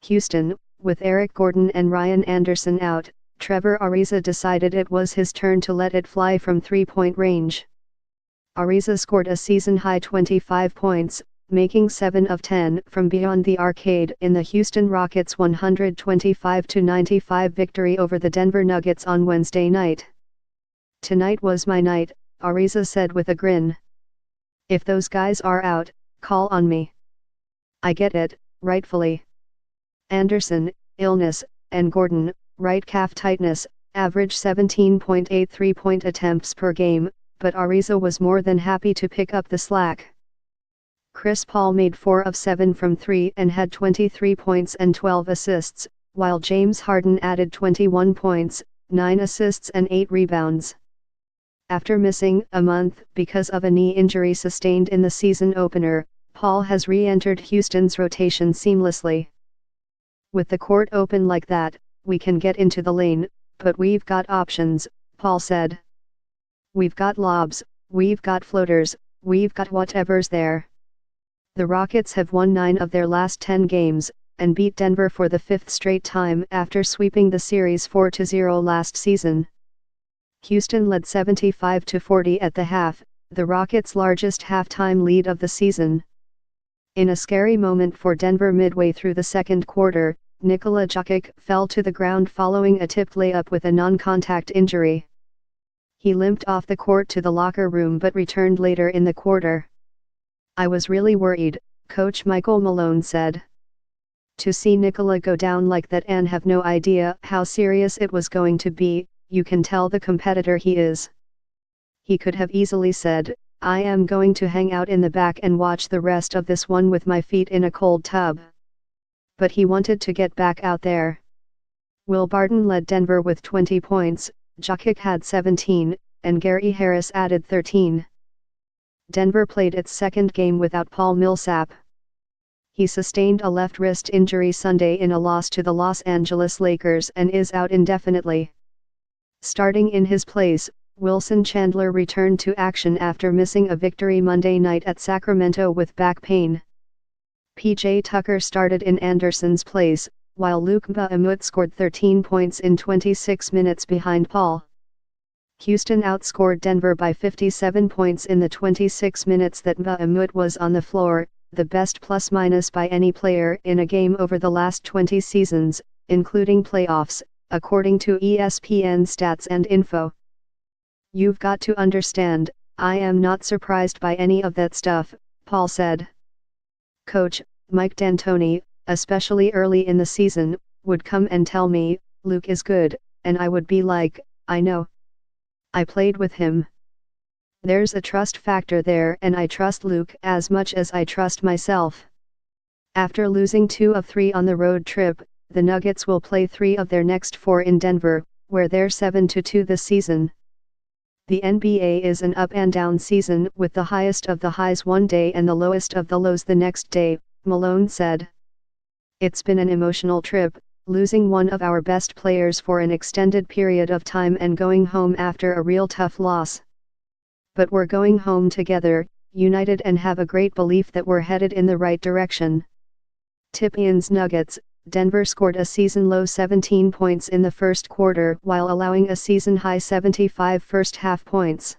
Houston, with Eric Gordon and Ryan Anderson out, Trevor Ariza decided it was his turn to let it fly from three-point range. Ariza scored a season-high 25 points, making 7 of 10 from beyond the arcade in the Houston Rockets' 125-95 victory over the Denver Nuggets on Wednesday night. "Tonight was my night," Ariza said with a grin. "If those guys are out, call on me. I get it, rightfully." Anderson, illness, and Gordon, right calf tightness, averaged 17.8 three-point attempts per game, but Ariza was more than happy to pick up the slack. Chris Paul made 4 of 7 from 3 and had 23 points and 12 assists, while James Harden added 21 points, 9 assists and 8 rebounds. After missing a month because of a knee injury sustained in the season opener, Paul has re-entered Houston's rotation seamlessly. "With the court open like that, we can get into the lane, but we've got options," Paul said. "We've got lobs, we've got floaters, we've got whatever's there." The Rockets have won 9 of their last 10 games, and beat Denver for the 5th straight time after sweeping the series 4-0 last season. Houston led 75-40 at the half, the Rockets' largest halftime lead of the season. In a scary moment for Denver midway through the second quarter, Nikola Jokic fell to the ground following a tipped layup with a non-contact injury. He limped off the court to the locker room but returned later in the quarter. "I was really worried," Coach Michael Malone said. "To see Nikola go down like that and have no idea how serious it was going to be, you can tell the competitor he is. He could have easily said, 'I am going to hang out in the back and watch the rest of this one with my feet in a cold tub.' But he wanted to get back out there." Will Barton led Denver with 20 points, Jokic had 17, and Gary Harris added 13. Denver played its second game without Paul Millsap. He sustained a left wrist injury Sunday in a loss to the Los Angeles Lakers and is out indefinitely. Starting in his place, Wilson Chandler returned to action after missing a victory Monday night at Sacramento with back pain. PJ Tucker started in Anderson's place, while Luke Mbah scored 13 points in 26 minutes behind Paul. Houston outscored Denver by 57 points in the 26 minutes that Mbah was on the floor, the best plus-minus by any player in a game over the last 20 seasons, including playoffs, according to ESPN Stats and Info. "You've got to understand, I am not surprised by any of that stuff," Paul said. Coach Mike D'Antoni, especially early in the season, would come and tell me, "Luke is good," and I would be like, "I know. I played with him." There's a trust factor there and I trust Luke as much as I trust myself. After losing 2 of 3 on the road trip, the Nuggets will play 3 of their next 4 in Denver, where they're 7-2 this season. The NBA is an up and down season with the highest of the highs one day and the lowest of the lows the next day, Malone said. "It's been an emotional trip, losing one of our best players for an extended period of time and going home after a real tough loss. But we're going home together, united and have a great belief that we're headed in the right direction." Tip-ins Nuggets, Denver scored a season-low 17 points in the first quarter while allowing a season-high 75 first-half points.